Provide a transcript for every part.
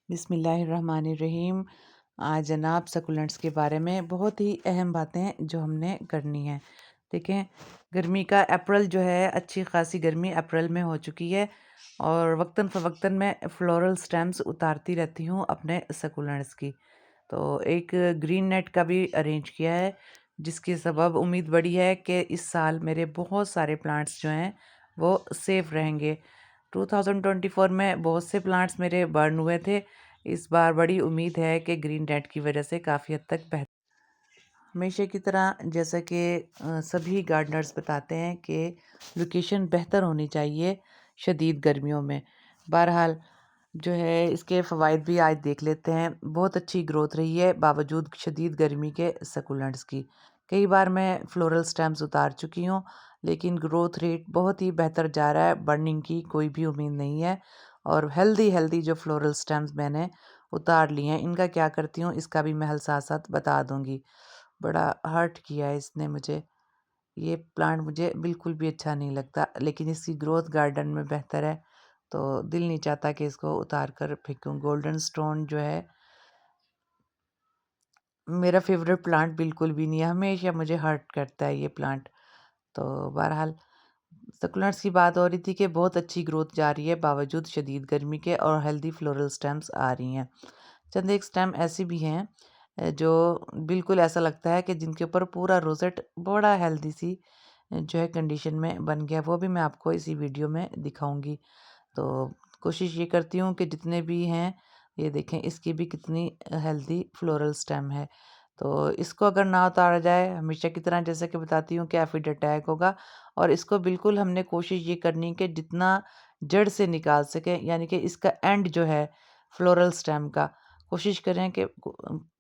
बिस्मिल्लाहिर्रहमानिर्रहीम। आज जनाब सकुलेंट्स के बारे में बहुत ही अहम बातें जो हमने करनी है। देखें, गर्मी का अप्रैल जो है, अच्छी खासी गर्मी अप्रैल में हो चुकी है और वक्तन फ़वक्तन मैं फ्लोरल स्टेम्स उतारती रहती हूँ अपने सकुलेंट्स की। तो एक ग्रीन नेट का भी अरेंज किया है, जिसकी सबब उम्मीद बड़ी है कि इस साल मेरे बहुत सारे प्लांट्स जो हैं वो सेफ़ रहेंगे। 2024 में बहुत से प्लांट्स मेरे बर्न हुए थे। इस बार बड़ी उम्मीद है कि ग्रीन नेट की वजह से काफ़ी हद तक बेहतर। हमेशा की तरह जैसा कि सभी गार्डनर्स बताते हैं कि लोकेशन बेहतर होनी चाहिए शदीद गर्मियों में। बहरहाल जो है, इसके फ़वाइद भी आज देख लेते हैं। बहुत अच्छी ग्रोथ रही है बावजूद शदीद गर्मी के सकुलेंट्स की। कई बार मैं फ्लोरल स्टेम्स उतार चुकी हूँ, लेकिन ग्रोथ रेट बहुत ही बेहतर जा रहा है, बर्निंग की कोई भी उम्मीद नहीं है। और हेल्दी हेल्दी जो फ्लोरल स्टेम्स मैंने उतार लिए हैं, इनका क्या करती हूँ इसका भी मैं हल साथ साथ बता दूँगी। बड़ा हर्ट किया है इसने मुझे। ये प्लांट मुझे बिल्कुल भी अच्छा नहीं लगता, लेकिन इसकी ग्रोथ गार्डन में बेहतर है, तो दिल नहीं चाहता कि इसको उतार कर फेंकूं। गोल्डन स्टोन जो है मेरा फेवरेट प्लांट बिल्कुल भी नहीं है, हमेशा मुझे हर्ट करता है ये प्लांट। तो बहरहाल सकुलेंट्स की बात हो रही थी कि बहुत अच्छी ग्रोथ जा रही है बावजूद शदीद गर्मी के और हेल्दी फ्लोरल स्टेम्स आ रही हैं। चंद एक स्टेम ऐसी भी हैं जो बिल्कुल ऐसा लगता है कि जिनके ऊपर पूरा रोजेट बड़ा हेल्दी सी जो है कंडीशन में बन गया। वो भी मैं आपको इसी वीडियो में दिखाऊंगी। तो कोशिश ये करती हूँ कि जितने भी हैं, ये देखें इसकी भी कितनी हेल्दी फ्लोरल स्टेम है। तो इसको अगर ना उतारा जाए, हमेशा की तरह जैसा कि बताती हूँ कि एफिड अटैक होगा। और इसको बिल्कुल हमने कोशिश ये करनी कि जितना जड़ से निकाल सकें, यानी कि इसका एंड जो है फ्लोरल स्टेम का, कोशिश करें कि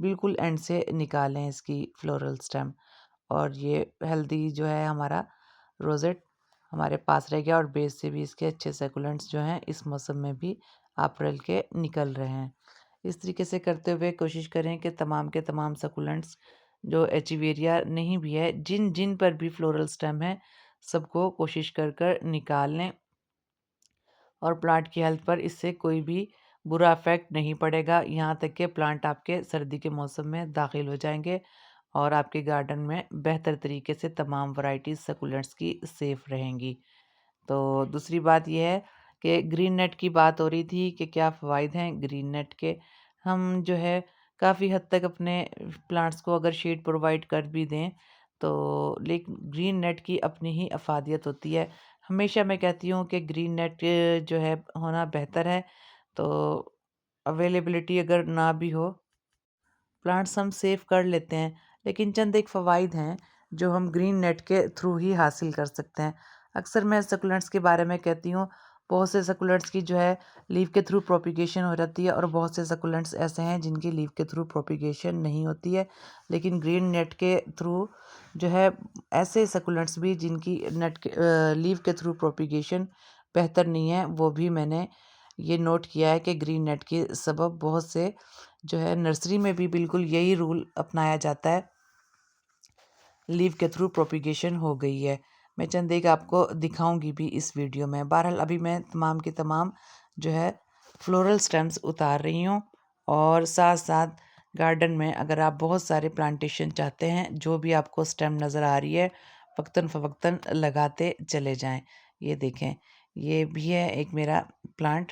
बिल्कुल एंड से निकालें इसकी फ्लोरल स्टेम। और ये हेल्दी जो है हमारा रोजेट हमारे पास रह गया और बेस से भी इसके अच्छे सेकुलेंट्स जो हैं इस मौसम में भी अप्रैल के निकल रहे हैं। इस तरीके से करते हुए कोशिश करें कि तमाम के तमाम सकुलेंट्स जो एचिवेरिया नहीं भी है, जिन जिन पर भी फ्लोरल स्टेम है, सबको कोशिश कर कर निकाल लें। और प्लांट की हेल्थ पर इससे कोई भी बुरा इफेक्ट नहीं पड़ेगा, यहाँ तक कि प्लांट आपके सर्दी के मौसम में दाखिल हो जाएंगे और आपके गार्डन में बेहतर तरीके से तमाम वैरायटीज़ सकुलेंट्स की सेफ रहेंगी। तो दूसरी बात यह है कि ग्रीन नेट की बात हो रही थी कि क्या फ़वाइद हैं ग्रीन नेट के। हम जो है काफ़ी हद तक अपने प्लांट्स को अगर शेड प्रोवाइड कर भी दें, तो लेकिन ग्रीन नेट की अपनी ही अफादियत होती है। हमेशा मैं कहती हूँ कि ग्रीन नेट जो है होना बेहतर है। तो अवेलेबिलिटी अगर ना भी हो, प्लांट्स हम सेव कर लेते हैं, लेकिन चंद एक फ़वाइद हैं जो हम ग्रीन नेट के थ्रू ही हासिल कर सकते हैं। अक्सर मैं सकुलेंट्स के बारे में कहती हूँ, बहुत से सकुलेंट्स की जो है लीव के थ्रू प्रोपिगेशन हो जाती है और बहुत से सकुलेंट्स ऐसे हैं जिनकी लीव के थ्रू प्रोपिगेशन नहीं होती है। लेकिन ग्रीन नेट के थ्रू जो है ऐसे सकुलेंट्स भी जिनकी लीव के थ्रू प्रोपिगेशन बेहतर नहीं है, वो भी मैंने ये नोट किया है कि ग्रीन नेट के सबब बहुत से जो है नर्सरी में भी बिल्कुल यही रूल अपनाया जाता है, लीव के थ्रू प्रोपिगेशन हो गई है। मैं चंद एक आपको दिखाऊंगी भी इस वीडियो में। बहरहाल अभी मैं तमाम की तमाम जो है फ्लोरल स्टेम्स उतार रही हूँ और साथ साथ गार्डन में अगर आप बहुत सारे प्लांटेशन चाहते हैं, जो भी आपको स्टेम नज़र आ रही है, वक्तन फ़वक्तन लगाते चले जाएं। ये देखें, ये भी है एक मेरा प्लांट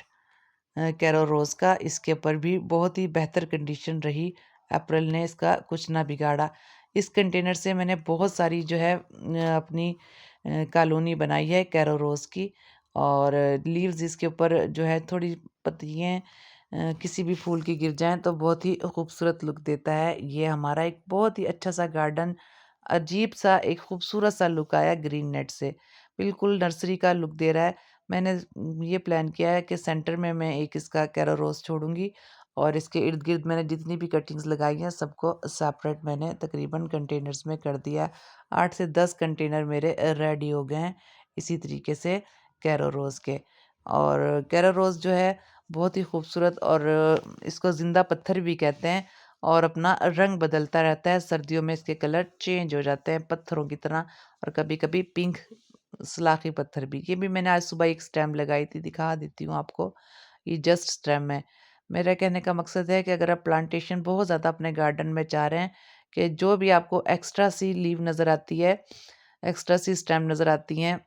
कैरो रोज़ का। इसके ऊपर भी बहुत ही बेहतर कंडीशन रही, अप्रैल ने इसका कुछ ना बिगाड़ा। इस कंटेनर से मैंने बहुत सारी जो है अपनी कॉलोनी बनाई है कैरो रोज़ की। और लीव्स इसके ऊपर जो है थोड़ी पत्तियाँ किसी भी फूल की गिर जाएं तो बहुत ही खूबसूरत लुक देता है। ये हमारा एक बहुत ही अच्छा सा गार्डन, अजीब सा एक खूबसूरत सा लुक आया ग्रीन नेट से, बिल्कुल नर्सरी का लुक दे रहा है। मैंने ये प्लान किया है कि सेंटर में मैं एक इसका कैरो रोज़ छोड़ूंगी और इसके इर्द गिर्द मैंने जितनी भी कटिंग्स लगाई हैं सबको सेपरेट मैंने तकरीबन कंटेनर्स में कर दिया है। 8 से 10 कंटेनर मेरे रेडी हो गए हैं इसी तरीके से कैरो रोज़ के। और कैरो रोज़ जो है बहुत ही खूबसूरत और इसको ज़िंदा पत्थर भी कहते हैं और अपना रंग बदलता रहता है। सर्दियों में इसके कलर चेंज हो जाते हैं पत्थरों की तरह, और कभी कभी पिंक सलाखी पत्थर भी। ये भी मैंने आज सुबह एक स्टेम लगाई थी, दिखा देती हूँ आपको। ये जस्ट स्टेम है, मेरा कहने का मकसद है कि अगर आप प्लांटेशन बहुत ज़्यादा अपने गार्डन में चाह रहे हैं कि जो भी आपको एक्स्ट्रा सी लीव नज़र आती है, एक्स्ट्रा सी स्टेम नज़र आती हैं,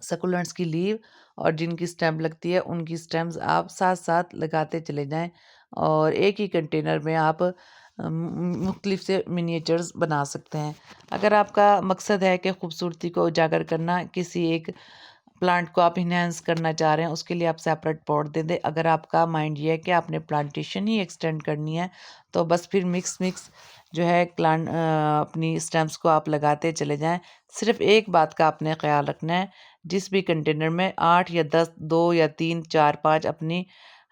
सकुलेंट्स की लीव और जिनकी स्टेम लगती है उनकी स्टेम्स आप साथ-साथ लगाते चले जाएँ और एक ही कंटेनर में आप मुख्तलिफ से मिनिएचर्स बना सकते हैं। अगर आपका मकसद है कि खूबसूरती को उजागर करना, किसी एक प्लांट को आप इन्हांस करना चाह रहे हैं, उसके लिए आप सेपरेट पॉट दे दें। अगर आपका माइंड ये है कि आपने प्लांटेशन ही एक्सटेंड करनी है, तो बस फिर मिक्स मिक्स जो है अपनी स्टेम्स को आप लगाते चले जाएँ। सिर्फ़ एक बात का आपने ख़्याल रखना है, जिस भी कंटेनर में 8 या 10, 2 या 3, 4, 5 अपनी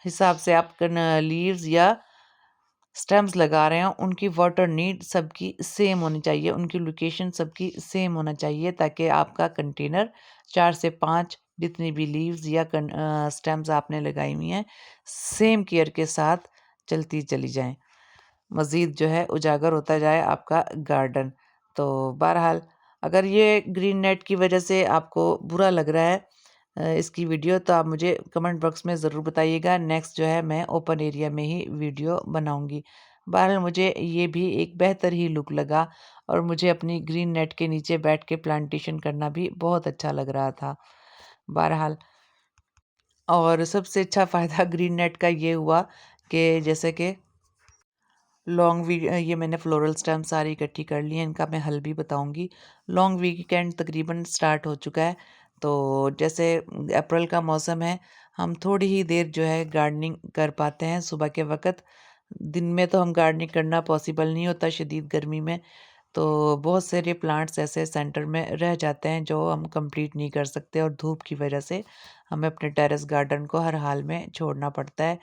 हिसाब से आप लीव्स या स्टेम्स लगा रहे हैं, उनकी वाटर नीड सबकी सेम होनी चाहिए, उनकी लोकेशन सबकी सेम होना चाहिए ताकि आपका कंटेनर 4 से 5 जितनी भी लीव्स या स्टेम्स आपने लगाई हुई हैं, सेम केयर के साथ चलती चली जाएँ। मज़ीद जो है उजागर होता जाए आपका गार्डन। तो बहरहाल अगर ये ग्रीन नेट की वजह से आपको बुरा लग रहा है इसकी वीडियो, तो आप मुझे कमेंट बॉक्स में ज़रूर बताइएगा। नेक्स्ट जो है मैं ओपन एरिया में ही वीडियो बनाऊँगी। बहरहाल मुझे ये भी एक बेहतर ही लुक लगा और मुझे अपनी ग्रीन नेट के नीचे बैठ के प्लांटेशन करना भी बहुत अच्छा लग रहा था। बहरहाल और सबसे अच्छा फ़ायदा ग्रीन नेट का ये हुआ कि जैसे कि ये मैंने फ्लोरल स्टेम सारी इकट्ठी कर ली हैं, इनका मैं हल भी बताऊँगी। लॉन्ग वीकेंड तकरीबन स्टार्ट हो चुका है, तो जैसे अप्रैल का मौसम है, हम थोड़ी ही देर जो है गार्डनिंग कर पाते हैं सुबह के वक़्त। दिन में तो हम गार्डनिंग करना पॉसिबल नहीं होता शदीद गर्मी में, तो बहुत सारे प्लांट्स ऐसे सेंटर में रह जाते हैं जो हम कंप्लीट नहीं कर सकते और धूप की वजह से हमें अपने टेरेस गार्डन को हर हाल में छोड़ना पड़ता है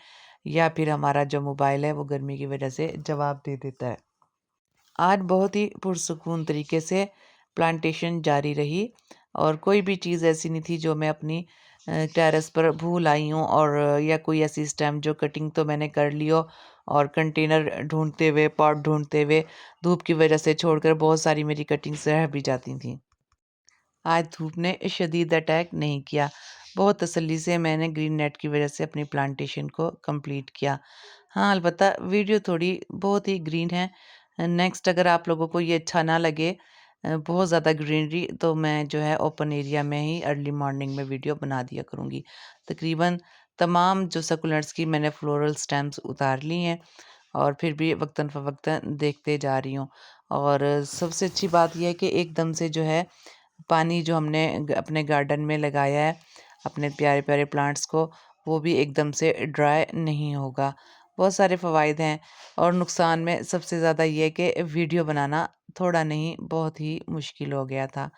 या फिर हमारा जो मोबाइल है वो गर्मी की वजह से जवाब दे देता है। आज बहुत ही पुरसुकून तरीके से प्लांटेशन जारी रही और कोई भी चीज़ ऐसी नहीं थी जो मैं अपनी टेरेस पर भूल आई हूँ और या कोई ऐसी स्टेम जो कटिंग तो मैंने कर ली हो और कंटेनर ढूंढते हुए पॉट ढूंढते हुए धूप की वजह से छोड़कर बहुत सारी मेरी कटिंग्स रह भी जाती थी। आज धूप ने शदीद अटैक नहीं किया। बहुत तसल्ली से मैंने ग्रीन नेट की वजह से अपनी प्लांटेशन को कंप्लीट किया। हाँ, अलबत्ता वीडियो थोड़ी बहुत ही ग्रीन है। नेक्स्ट अगर आप लोगों को ये अच्छा ना लगे बहुत ज़्यादा ग्रीनरी, तो मैं जो है ओपन एरिया में ही अर्ली मॉर्निंग में वीडियो बना दिया करूँगी। तकरीबन तमाम जो सकुलेंट्स की मैंने फ्लोरल स्टेम्स उतार ली हैं और फिर भी वक्तन फ़वक्तन देखते जा रही हूँ। और सबसे अच्छी बात ये है कि एकदम से जो है पानी जो हमने अपने गार्डन में लगाया है अपने प्यारे-प्यारे प्लांट्स को, वो भी एकदम से ड्राई नहीं होगा। बहुत सारे फ़वाइद हैं और नुकसान में सबसे ज़्यादा ये है कि वीडियो बनाना थोड़ा नहीं बहुत ही मुश्किल हो गया था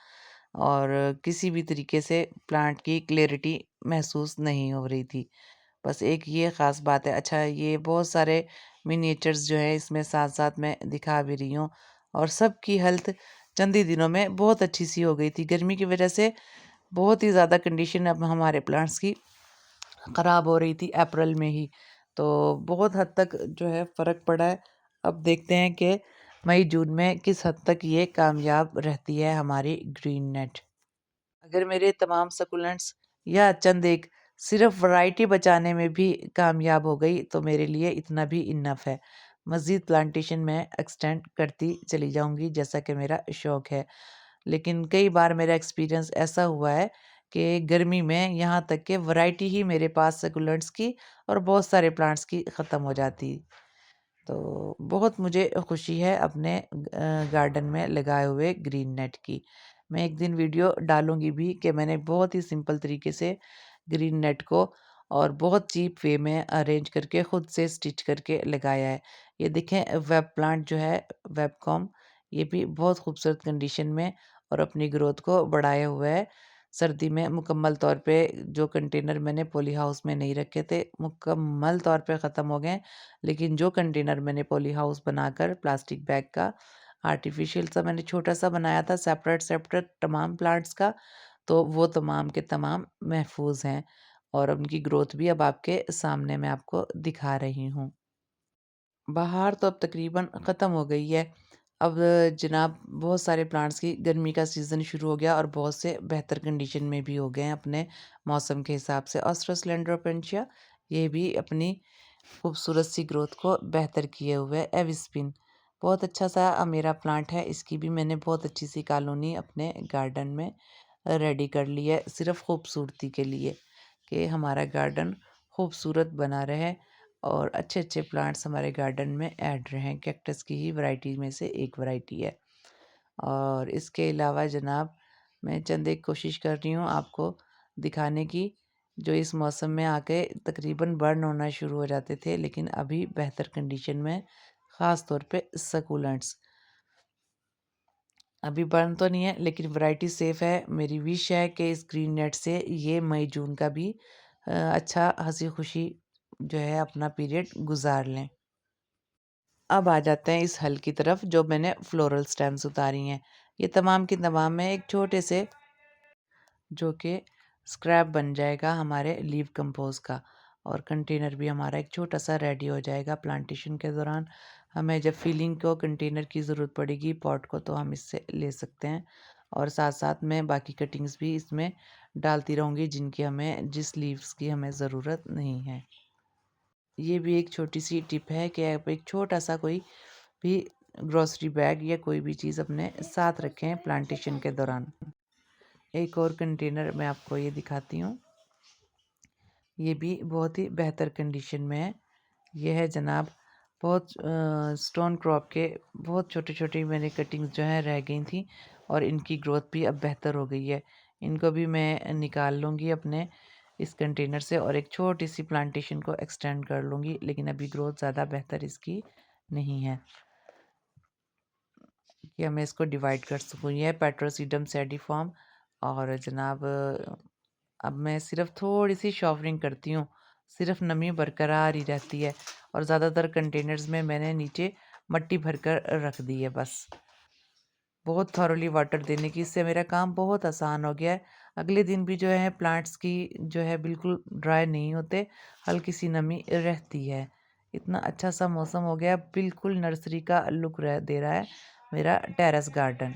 और किसी भी तरीके से प्लांट की क्लैरिटी महसूस नहीं हो रही थी। बस एक ये ख़ास बात है। अच्छा, ये बहुत सारे मिनिएचर्स जो है इसमें साथ-साथ मैं दिखा भी रही हूँ और सबकी हेल्थ चंद ही दिनों में बहुत अच्छी सी हो गई थी। गर्मी की वजह से बहुत ही ज़्यादा कंडीशन अब हमारे प्लांट्स की ख़राब हो रही थी अप्रैल में ही। तो बहुत हद तक जो है फ़र्क पड़ा है। अब देखते हैं कि मई-जून में किस हद तक ये कामयाब रहती है हमारी ग्रीन नेट। अगर मेरे तमाम सकुलेंट्स या चंद एक सिर्फ वैरायटी बचाने में भी कामयाब हो गई तो मेरे लिए इतना भी इनफ है। मज़ीद प्लांटेशन मैं एक्सटेंड करती चली जाऊंगी जैसा कि मेरा शौक़ है। लेकिन कई बार मेरा एक्सपीरियंस ऐसा हुआ है कि गर्मी में यहाँ तक कि वैरायटी ही मेरे पास सकुलेंट्स की और बहुत सारे प्लांट्स की ख़त्म हो जाती। तो बहुत मुझे खुशी है अपने गार्डन में लगाए हुए ग्रीन नेट की। मैं एक दिन वीडियो डालूँगी भी कि मैंने बहुत ही सिंपल तरीके से ग्रीन नेट को और बहुत चीप वे में अरेंज करके खुद से स्टिच करके लगाया है। ये देखें वेब प्लांट जो है वेबकॉम, ये भी बहुत खूबसूरत कंडीशन में और अपनी ग्रोथ को बढ़ाए हुआ है। सर्दी में मुकम्मल तौर पे जो कंटेनर मैंने पॉली हाउस में नहीं रखे थे, मुकम्मल तौर पे ख़त्म हो गए। लेकिन जो कंटेनर मैंने पॉली हाउस बनाकर प्लास्टिक बैग का आर्टिफिशियल सा मैंने छोटा-सा बनाया था सेपरेट-सेपरेट तमाम प्लांट्स का, तो वो तमाम के तमाम महफूज़ हैं और उनकी ग्रोथ भी अब आपके सामने मैं आपको दिखा रही हूँ। बहार तो अब तकरीबन ख़त्म हो गई है। अब जनाब बहुत सारे प्लांट्स की गर्मी का सीज़न शुरू हो गया और बहुत से बेहतर कंडीशन में भी हो गए हैं अपने मौसम के हिसाब से। ऑस्ट्रोसलेंड्रोपेंशिया ये भी अपनी खूबसूरत सी ग्रोथ को बेहतर किए हुए एविस्पिन। बहुत अच्छा सा मेरा प्लांट है, इसकी भी मैंने बहुत अच्छी सी कॉलोनी अपने गार्डन में रेडी कर ली है, सिर्फ खूबसूरती के लिए कि हमारा गार्डन खूबसूरत बना रहे और अच्छे अच्छे प्लांट्स हमारे गार्डन में ऐड रहें। कैक्टस की ही वैरायटी में से एक वैरायटी है। और इसके अलावा जनाब, मैं चंद एक कोशिश कर रही हूँ आपको दिखाने की, जो इस मौसम में आके तकरीबन बर्न होना शुरू हो जाते थे, लेकिन अभी बेहतर कंडीशन में, ख़ास तौर पे सकुलेंट्स। अभी बर्न तो नहीं है, लेकिन वैरायटी सेफ है। मेरी विश है कि इस ग्रीन नेट से ये मई जून का भी अच्छा हंसी खुशी जो है अपना पीरियड गुजार लें। अब आ जाते हैं इस हल की तरफ, जो मैंने फ्लोरल स्टेम्स उतारी हैं। ये तमाम की तमाम में एक छोटे से, जो कि स्क्रैप बन जाएगा हमारे लीव कंपोज का, और कंटेनर भी हमारा एक छोटा सा रेडी हो जाएगा। प्लांटेशन के दौरान हमें जब फिलिंग को कंटेनर की ज़रूरत पड़ेगी पॉट को, तो हम इससे ले सकते हैं। और साथ साथ मैं बाकी कटिंग्स भी इसमें डालती रहूँगी, जिनकी हमें जिस लीव्स की हमें ज़रूरत नहीं है। ये भी एक छोटी सी टिप है कि आप एक छोटा सा कोई भी ग्रोसरी बैग या कोई भी चीज़ अपने साथ रखें प्लांटेशन के दौरान। एक और कंटेनर मैं आपको ये दिखाती हूँ, ये भी बहुत ही बेहतर कंडीशन में है। ये है जनाब, बहुत स्टोन क्रॉप के बहुत छोटे छोटे मैंने कटिंग्स जो हैं रह गई थी, और इनकी ग्रोथ भी अब बेहतर हो गई है। इनको भी मैं निकाल लूँगी अपने इस कंटेनर से और एक छोटी सी प्लांटेशन को एक्सटेंड कर लूँगी, लेकिन अभी ग्रोथ ज़्यादा बेहतर इसकी नहीं है कि मैं इसको डिवाइड कर सकूँ। यह है पेट्रोसीडम सैडिफॉर्म। और जनाब, अब मैं सिर्फ थोड़ी सी शॉवरिंग करती हूँ, सिर्फ नमी बरकरार ही रहती है, और ज़्यादातर कंटेनर्स में मैंने नीचे मट्टी भरकर रख दी है बस, बहुत थॉरोली वाटर देने की। इससे मेरा काम बहुत आसान हो गया है। अगले दिन भी जो है प्लांट्स की जो है बिल्कुल ड्राई नहीं होते, हल्की सी नमी रहती है। इतना अच्छा सा मौसम हो गया, बिल्कुल नर्सरी का लुक दे रहा है मेरा टेरेस गार्डन।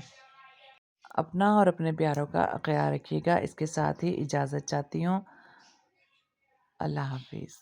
अपना और अपने प्यारों का ख्याल रखिएगा। इसके साथ ही इजाज़त चाहती हूँ। अल्लाह हाफिज़।